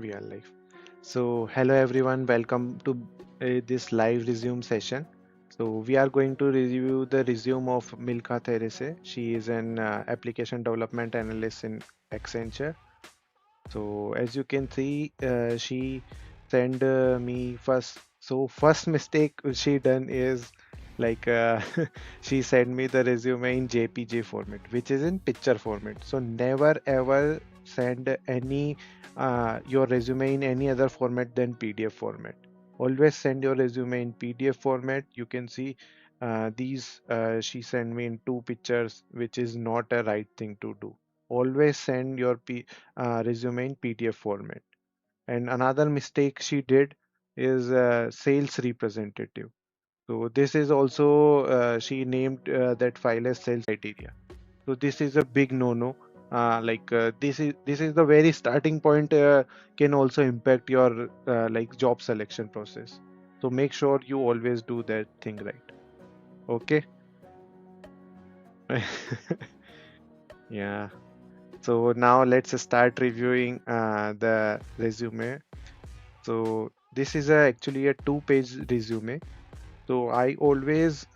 We are live. So, hello everyone, welcome to this live resume session. So, we are going to review the resume of Milka Therese. She is an application development analyst in Accenture. So, as you can see, she sent me first. So, first mistake she done is like she sent me the resume in JPG format, which is in picture format. So, never ever send any your resume in any other format than PDF format. Always send your resume in PDF format. You can see these she sent me in two pictures, which is not a right thing to do. Always send your resume in PDF format. And another mistake she did is sales representative. So this is also she named that file as sales criteria. So this is a big no-no. This is the very starting point can also impact your like job selection process. So make sure you always do that thing right. Okay. Yeah. So now let's start reviewing the resume. So this is actually a two-page resume. So I always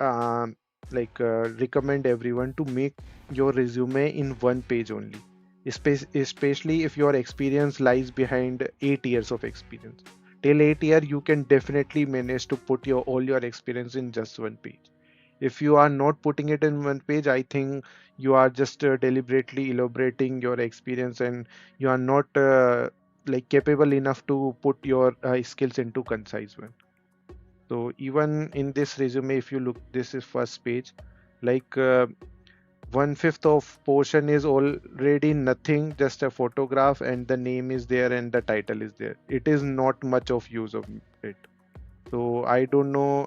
recommend everyone to make your resume in one page only, especially if your experience lies behind 8 years of experience. Till 8 year, you can definitely manage to put your all your experience in just one page. If you are not putting it in one page, I think you are just deliberately elaborating your experience and you are not like capable enough to put your skills into concise one. So even in this resume, if you look, this is first page, like 1/5 of portion is already nothing, just a photograph and the name is there and the title is there. It is not much of use of it. So I don't know,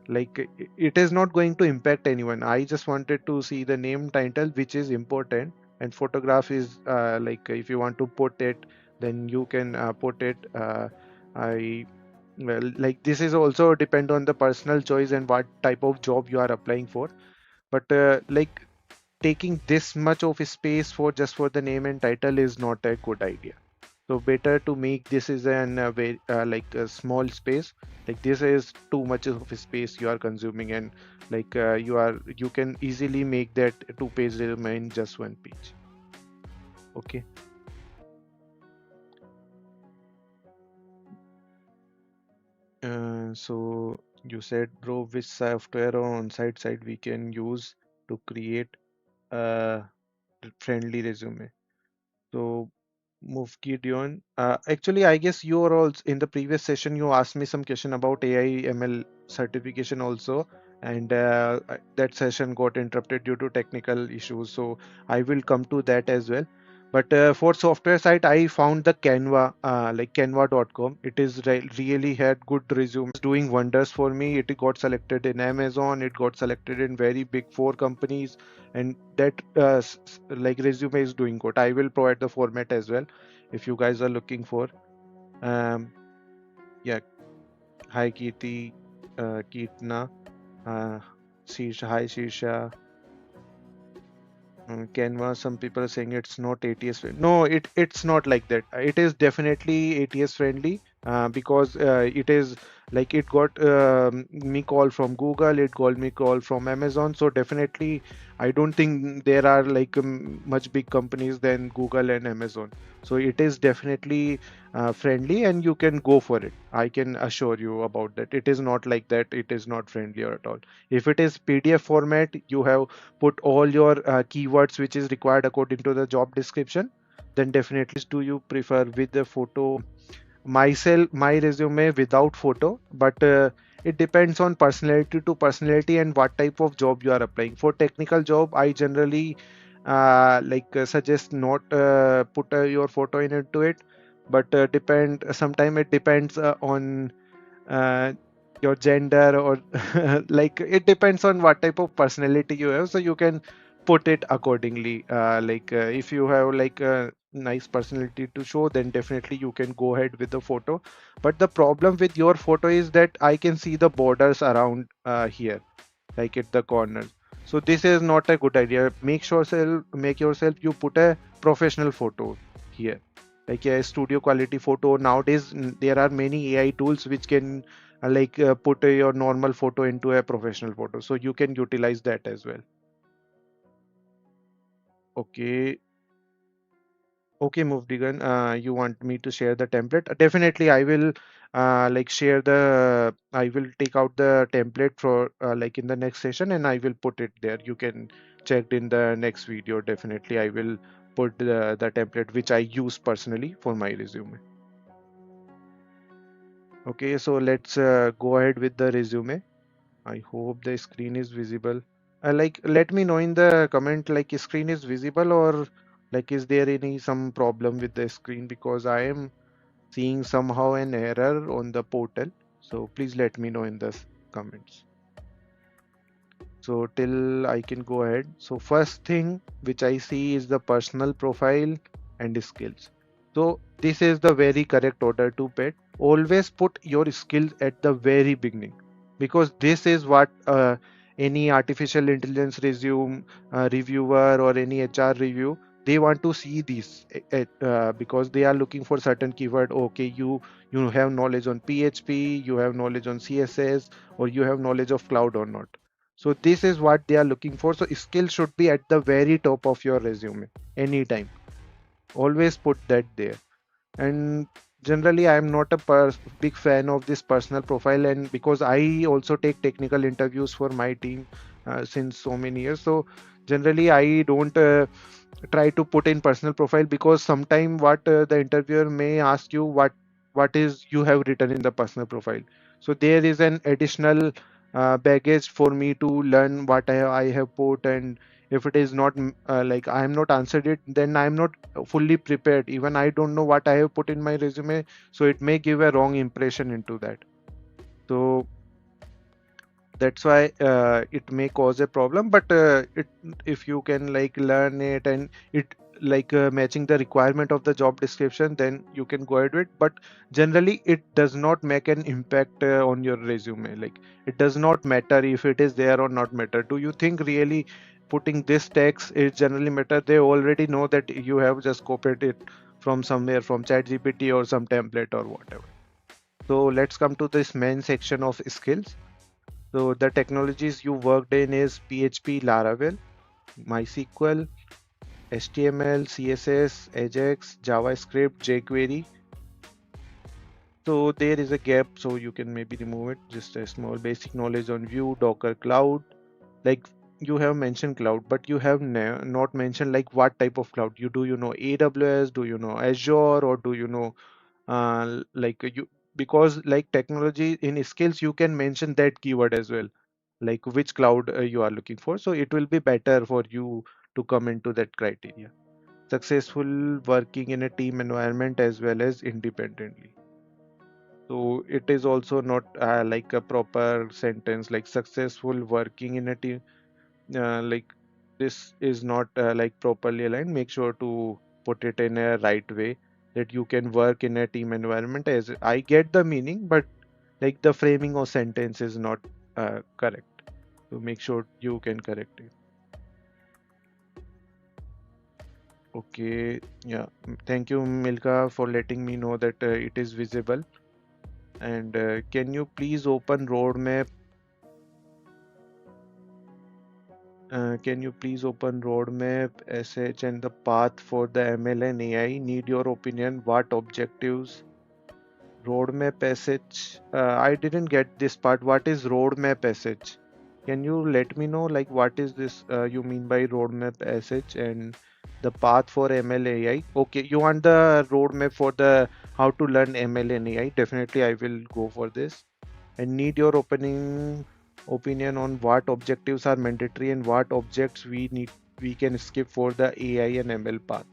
it is not going to impact anyone. I just wanted to see the name title, which is important, and photograph is if you want to put it, then you can put it. I well, like this is also depend on the personal choice and what type of job you are applying for. But taking this much of space for just for the name and title is not a good idea. So better to make this is an very like a small space. Like this is too much of space you are consuming, and you can easily make that two-page resume in just one page. Okay. So you said, bro, which software or on-site site we can use to create a friendly resume? So move Gideon. Actually, I guess you are also in the previous session. You asked me some question about AI ML certification also, and that session got interrupted due to technical issues. So I will come to that as well. But for software side, I found the Canva, like Canva.com. It is really had good resumes, doing wonders for me. It got selected in Amazon. It got selected in very big four companies, and that like resume is doing good. I will provide the format as well if you guys are looking for. Um, yeah, hi Kirti, Kirtna, uh, Shisha, hi Shisha. Canva, some people are saying it's not ATS friendly. No, it's not like that. It is definitely ATS friendly because it is like it got me call from Google, it got me call from Amazon. So definitely, I don't think there are like much big companies than Google and Amazon. So it is definitely friendly, and you can go for it. I can assure you about that. It is not like that. It is not friendly at all. If it is PDF format, you have put all your keywords which is required according to the job description, then definitely do you prefer with the photo? Myself, my resume without photo, but it depends on personality to personality and what type of job you are applying for. Technical job, I generally suggest not put your photo into it, but depend sometime it depends on uh, your gender or like it depends on what type of personality you have, so you can put it accordingly. If you have like a nice personality to show, then definitely you can go ahead with the photo. But the problem with your photo is that I can see the borders around here, like at the corners. So this is not a good idea. Make yourself you put a professional photo here. like a studio quality photo. Nowadays there are many AI tools which can put your normal photo into a professional photo, so you can utilize that as well. Okay. Okay, Mufdigan, you want me to share the template? Definitely, I will I will take out the template for in the next session, and I will put it there. You can check in the next video. Definitely, I will put the template which I use personally for my resume. Okay, so let's go ahead with the resume. I hope the screen is visible. Let me know in the comment screen is visible, or is there any some problem with the screen, because I am seeing somehow an error on the portal. So please let me know in the comments. So till I can go ahead. So first thing which I see is the personal profile and skills. So this is the very correct order to put. Always put your skills at the very beginning, because this is what any artificial intelligence resume reviewer or any HR review, they want to see these because they are looking for certain keyword. Okay, you have knowledge on PHP, you have knowledge on CSS, or you have knowledge of cloud or not. So this is what they are looking for. So skill should be at the very top of your resume anytime. Always put that there. And generally, I am not a big fan of this personal profile, and because I also take technical interviews for my team since so many years. So generally, I don't try to put in personal profile, because sometime what the interviewer may ask you, what is you have written in the personal profile. So there is an additional baggage for me to learn what I have put, and if it is not I am not answered it, then I am not fully prepared. Even I don't know what I have put in my resume, so it may give a wrong impression into that. So that's why it may cause a problem, but if you can learn it, and it matching the requirement of the job description, then you can go ahead with. But generally it does not make an impact on your resume. It does not matter if it is there or not matter. Do you think really putting this text is generally matter? They already know that you have just copied it from somewhere, from ChatGPT or some template or whatever. So let's come to this main section of skills. So the technologies you worked in is PHP, Laravel, MySQL, HTML, CSS, Ajax, JavaScript, jQuery. So there is a gap, so you can maybe remove it. Just a small basic knowledge on Vue, Docker, Cloud. Like you have mentioned cloud, but you have not mentioned what type of cloud. You know AWS? Do you know Azure? Or do you know you, because technology in skills you can mention that keyword as well, which cloud you are looking for, so it will be better for you to come into that criteria. Successful working in a team environment as well as independently. So it is also not a proper sentence, like successful working in a team, like this is not properly aligned. Make sure to put it in a right way, that you can work in a team environment. As I get the meaning, but the framing of sentence is not correct. So make sure you can correct it. Okay, yeah. Thank you, Milka, for letting me know that it is visible. And can you please open roadmap? Can you please open roadmap, SH, and the path for the ML and AI? Need your opinion. What objectives? Roadmap SH. I didn't get this part. What is roadmap SH? Can you let me know what is this you mean by roadmap SH, and the path for ML AI? Okay, you want the roadmap for the how to learn ML and AI. Definitely I will go for this. And need your opening opinion on what objectives are mandatory and what objects we can skip for the AI and ML path.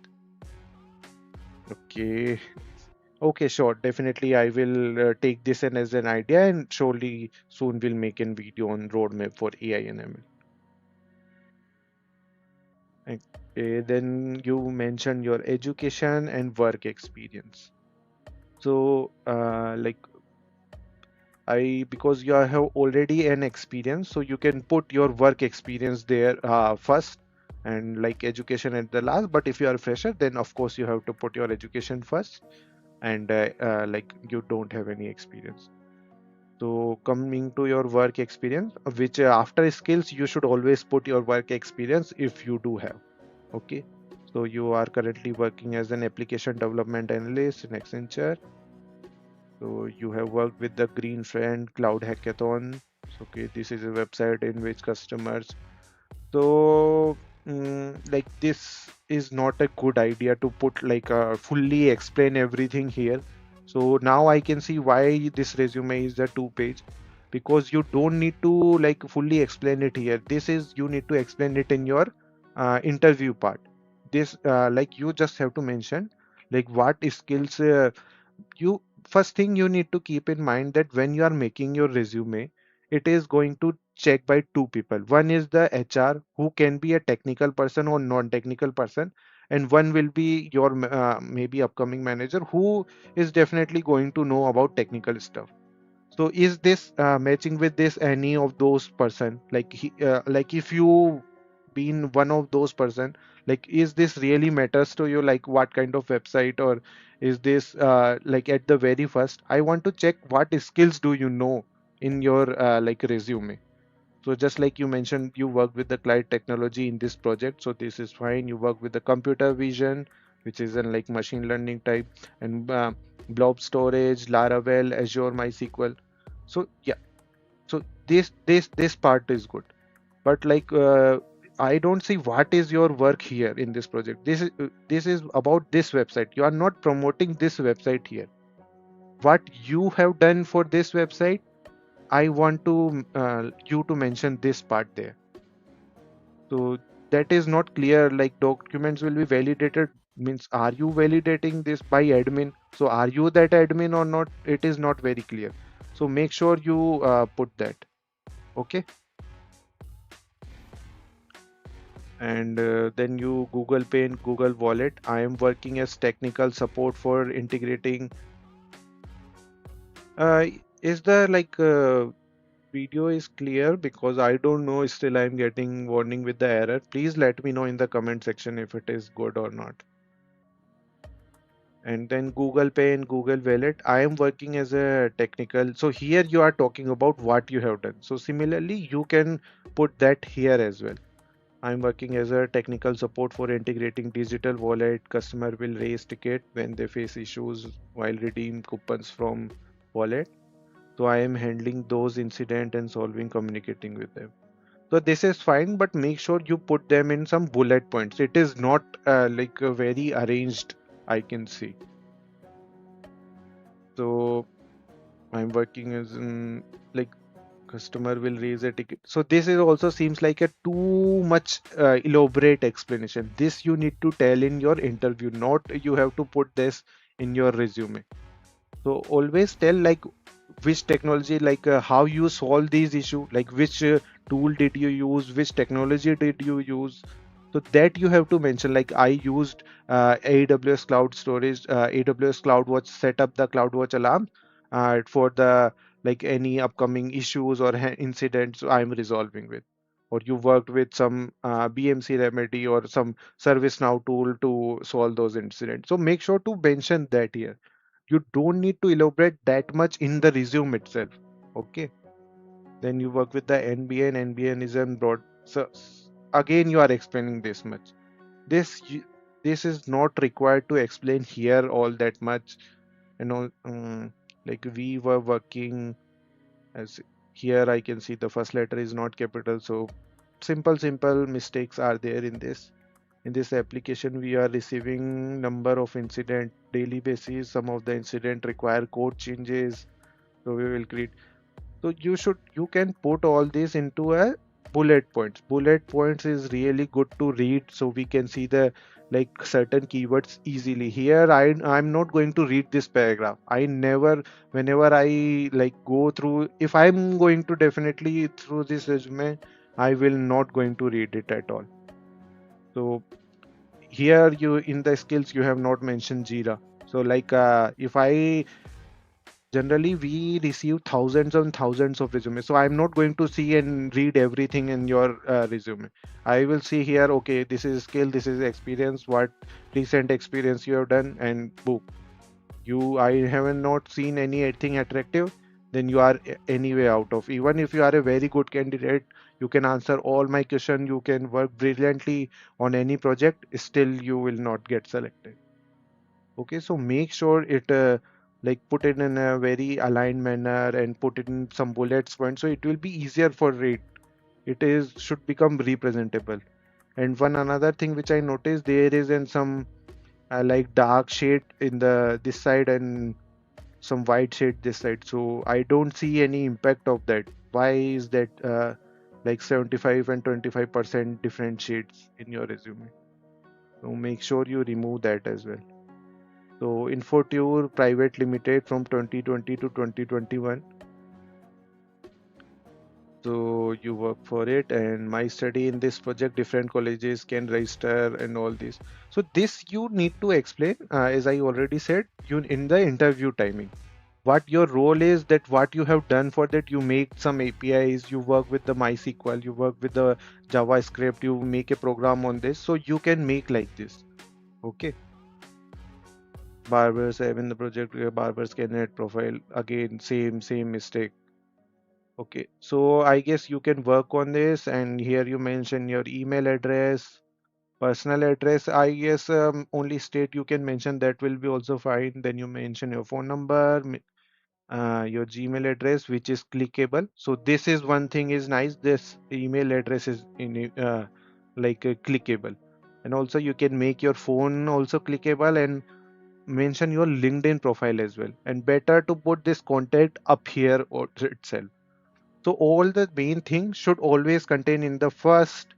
Okay. Okay, sure. Definitely, I will take this in as an idea, and surely soon we'll make a video on roadmap for AI and ML. Okay, then you mentioned your education and work experience. So, because you have already an experience, so you can put your work experience there first. and like education at the last. But if you are a fresher, then of course you have to put your education first, and like you don't have any experience. So coming to your work experience, which after skills you should always put your work experience if you do have. Okay. So you are currently working as an application development analyst in Accenture. So you have worked with the Green Friend Cloud Hackathon. Okay, this is a website in which customers. So like this is not a good idea to put like fully explain everything here. So now I can see why this resume is a 2 page, because you don't need to like fully explain it here. This is you need to explain it in your interview part. This like you just have to mention like what skills you first thing you need to keep in mind that when you are making your resume, it is going to check by two people. One is the HR, who can be a technical person or non-technical person, and one will be your maybe upcoming manager, who is definitely going to know about technical stuff. So is this matching with this any of those person? Like like if you been one of those person, like is this really matters to you? Like what kind of website, or is this like at the very first? I want to check what skills do you know in your like resume. So just like you mentioned, you work with the cloud technology in this project, so this is fine. You work with the computer vision, which is in like machine learning type, and blob storage, Laravel, Azure MySQL. So yeah, so this part is good, but like I don't see what is your work here in this project. This is about this website. You are not promoting this website here. What you have done for this website, I want to you to mention this part there. So that is not clear. Like documents will be validated, means are you validating this by admin? So are you that admin or not? It is not very clear. So make sure you put that. Okay. And then you Google Pay and Google Wallet. I am working as technical support for integrating. Uh, is the like video is clear? Because I don't know. Still, I'm getting warning with the error. Please let me know in the comment section if it is good or not. And then Google Pay and Google Wallet. I am working as a technical. So here you are talking about what you have done. So similarly, you can put that here as well. I'm working as a technical support for integrating digital wallet. Customer will raise ticket when they face issues while redeem coupons from wallet. So I am handling those incident and solving communicating with them. So this is fine, but make sure you put them in some bullet points. It is not like a very arranged, I can see. So I'm working as in like customer will raise a ticket. So this is also seems like a too much elaborate explanation. This you need to tell in your interview, not you have to put this in your resume. So always tell like which technology, like how you solve these issue, like which tool did you use, which technology did you use. So that you have to mention. Like I used AWS cloud storage. AWS CloudWatch set up the CloudWatch alarm for the like any upcoming issues or incidents I'm resolving with. Or you worked with some BMC remedy or some ServiceNow tool to solve those incidents. So make sure to mention that here. You don't need to elaborate that much in the resume itself. Okay. Then you work with the NBN. NBN is a broad. So again, you are explaining this much. This this is not required to explain here all that much. You know, like we were working as here. I can see the first letter is not capital. So simple mistakes are there in this. In this application, we are receiving number of incident daily basis. Some of the incident require code changes, so we will create. So you can put all this into a bullet points. Bullet points is really good to read, so we can see the like certain keywords easily. Here I'm not going to read this paragraph. I never, whenever I like go through, if I'm going to definitely through this resume, I will not going to read it at all. So here you in the skills you have not mentioned Jira. So like if I generally we receive thousands and thousands of resumes, so I'm not going to see and read everything in your resume. I will see here, okay, this is skill, this is experience, what recent experience you have done, and boom, you I haven't not seen anything attractive, then you are anyway out of. Even if you are a very good candidate, you can answer all my question, you can work brilliantly on any project, still you will not get selected. Okay, so make sure it like put it in a very aligned manner and put it in some bullets point, so it will be easier for read. It is should become representable. And one another thing which I noticed, there is in some like dark shade in the this side and some white shade this side, so I don't see any impact of that. Why is that like 75 and 25% different shades in your resume? So make sure you remove that as well. So Infotour Private Limited from 2020 to 2021. So you work for it, and my study in this project, different colleges can register and all this. So this you need to explain, as I already said, you in the interview timing. What your role is, that what you have done for that, you make some APIs, you work with the MySQL, you work with the JavaScript, you make a program on this, so you can make like this. Okay. Barbers have in the project, barbers candidate profile, again same mistake. Okay, so I guess you can work on this, and here you mention your email address, personal address. I guess only state you can mention, that will be also fine. Then you mention your phone number, your Gmail address, which is clickable. So this is one thing is nice. This email address is in like clickable, and also you can make your phone also clickable, and mention your LinkedIn profile as well. And better to put this contact up here or itself. So all the main things should always contain in the first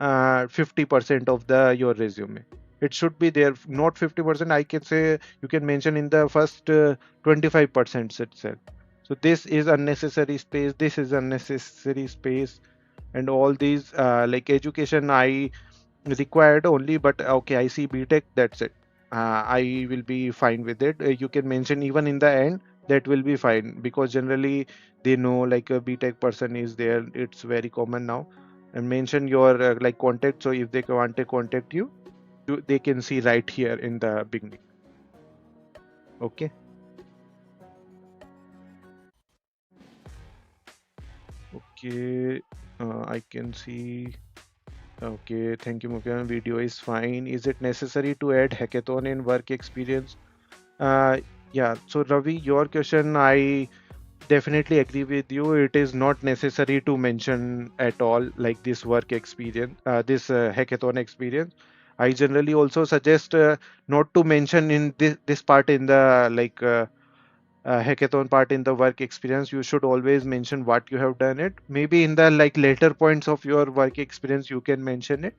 50% of the your resume. It should be there, not 50%. I can say you can mention in the first 25% itself. So this is unnecessary space. This is unnecessary space, and all these like education I required only, but okay, I see BTech, that's it. I will be fine with it. You can mention even in the end, that will be fine, because generally they know like a BTech person is there, it's very common now. And mention your like contact, so if they want to contact you, they can see right here in the beginning. Okay. Okay, I can see. Okay, thank you, Mukhan. Video is fine. Is it necessary to add hackathon in work experience? Uh, yeah, so Ravi, your question, I definitely agree with you. It is not necessary to mention at all like this work experience, this hackathon experience. I generally also suggest not to mention in this part in the like hackathon part in the work experience. You should always mention what you have done it. Maybe in the like later points of your work experience you can mention it,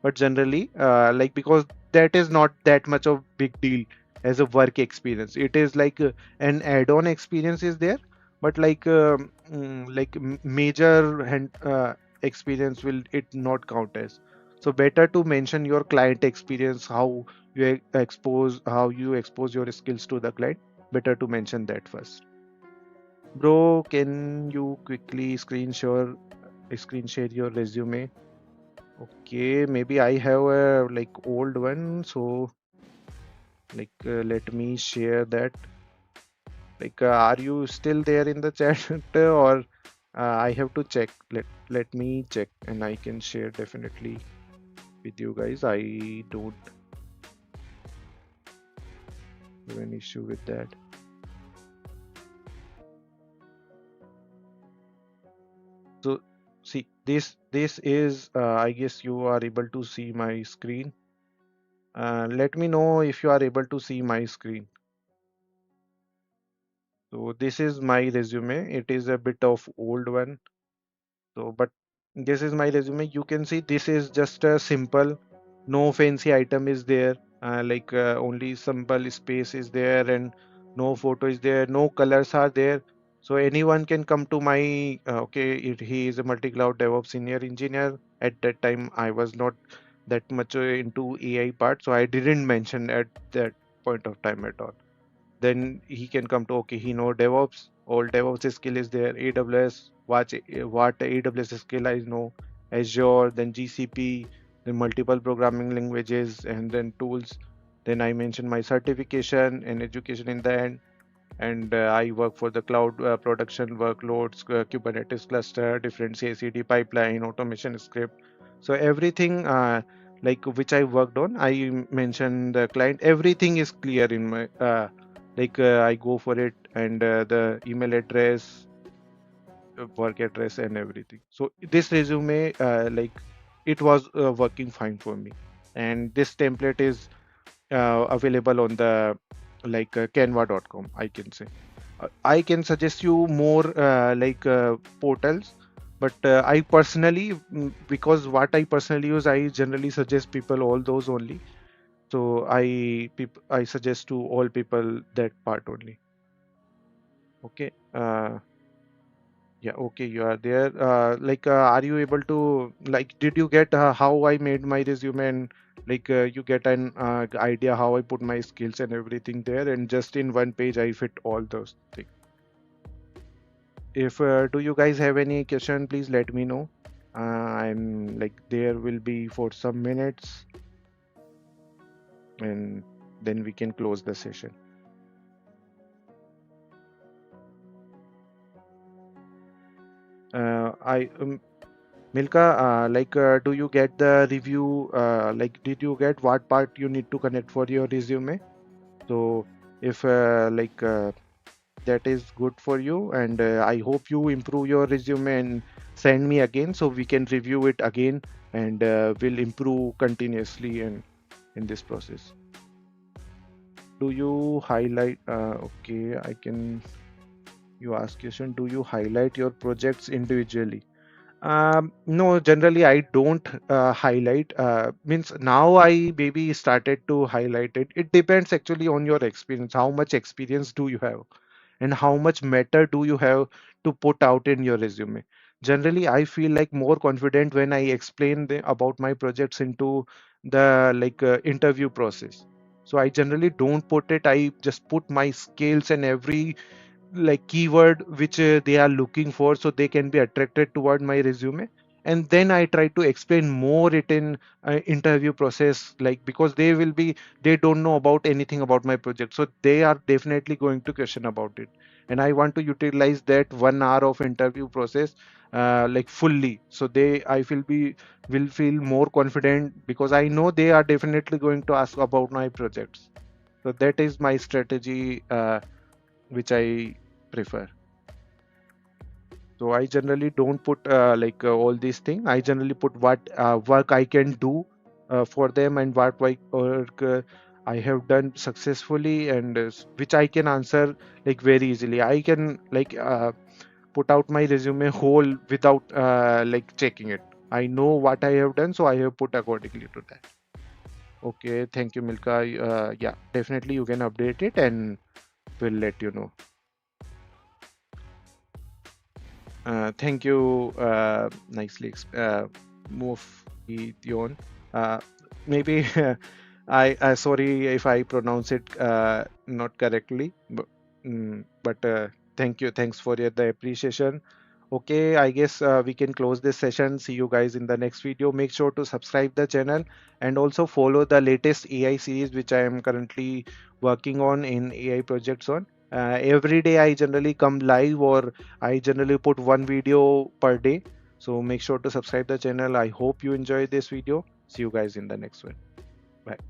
but generally like because that is not that much of big deal as a work experience. It is like an add-on experience is there, but like major experience will it not count as. So better to mention your client experience, how you expose your skills to the client. Better to mention that first. Bro, can you quickly screen share your resume? Okay, maybe I have a like old one, so like let me share that. Like, are you still there in the chat or I have to check? Let me check, and I can share definitely with you guys. I don't have an issue with that. So see, this is I guess you are able to see my screen. Let me know if you are able to see my screen. So this is my resume. It is a bit of old one. So, but this is my resume. You can see this is just a simple, no fancy item is there. Like only simple space is there, and no photo is there, no colors are there. So anyone can come to my okay. He is a multi-cloud DevOps senior engineer. At that time, I was not that much into AI part, so I didn't mention at that point of time at all. Then he can come to, okay, he know DevOps, all DevOps skill is there, AWS, what AWS skill I know, Azure, then GCP, then multiple programming languages, and then tools. Then I mentioned my certification and education in the end, and I work for the cloud production workloads, Kubernetes cluster, different CI/CD pipeline, automation script. So everything like which I worked on, I mentioned the client. Everything is clear in my I go for it, and the email address, work address, and everything. So this resume, it was working fine for me, and this template is available on the canva.com, I can say. I can suggest you more portals, but I personally, because what I personally use, I generally suggest people all those only. So I suggest to all people that part only. Okay. Yeah. Okay. You are there. Are you able to, did you get how I made my resume, and you get an idea how I put my skills and everything there, and just in one page I fit all those things. If do you guys have any question, please let me know. I'm like there will be for some minutes, and then we can close the session. I Milka, do you get the review? Did you get what part you need to connect for your resume? So if that is good for you, and I hope you improve your resume and send me again so we can review it again, and will improve continuously and in this process. Do you highlight? Okay, I can. You ask question. Do you highlight your projects individually? No, generally I don't highlight. Means now I maybe started to highlight it. It depends actually on your experience. How much experience do you have, and how much matter do you have to put out in your resume? Generally, I feel like more confident when I explain about my projects into the interview process. So I generally don't put it. I just put my skills and every keyword which they are looking for, so they can be attracted toward my resume, and then I try to explain more it in interview process, because they don't know about anything about my project, so they are definitely going to question about it, and I want to utilize that 1 hour of interview process fully, so I will feel more confident, because I know they are definitely going to ask about my projects. So that is my strategy, which I prefer. So I generally don't put all these things. I generally put what work I can do for them, and what work I have done successfully, and which I can answer very easily. I can put out my resume whole without checking it. I know what I have done, so I have put accordingly to that. Okay, thank you, Milka. Yeah, definitely you can update it, and we'll let you know. Thank you. Nicely move Dion. Maybe I sorry if I pronounce it not correctly, but thank you. Thanks for the appreciation. Okay, I guess we can close this session. See you guys in the next video. Make sure to subscribe the channel, and also follow the latest AI series which I am currently working on in AI projects on. Every day I generally come live, or I generally put one video per day. So make sure to subscribe the channel. I hope you enjoy this video. See you guys in the next one. Bye.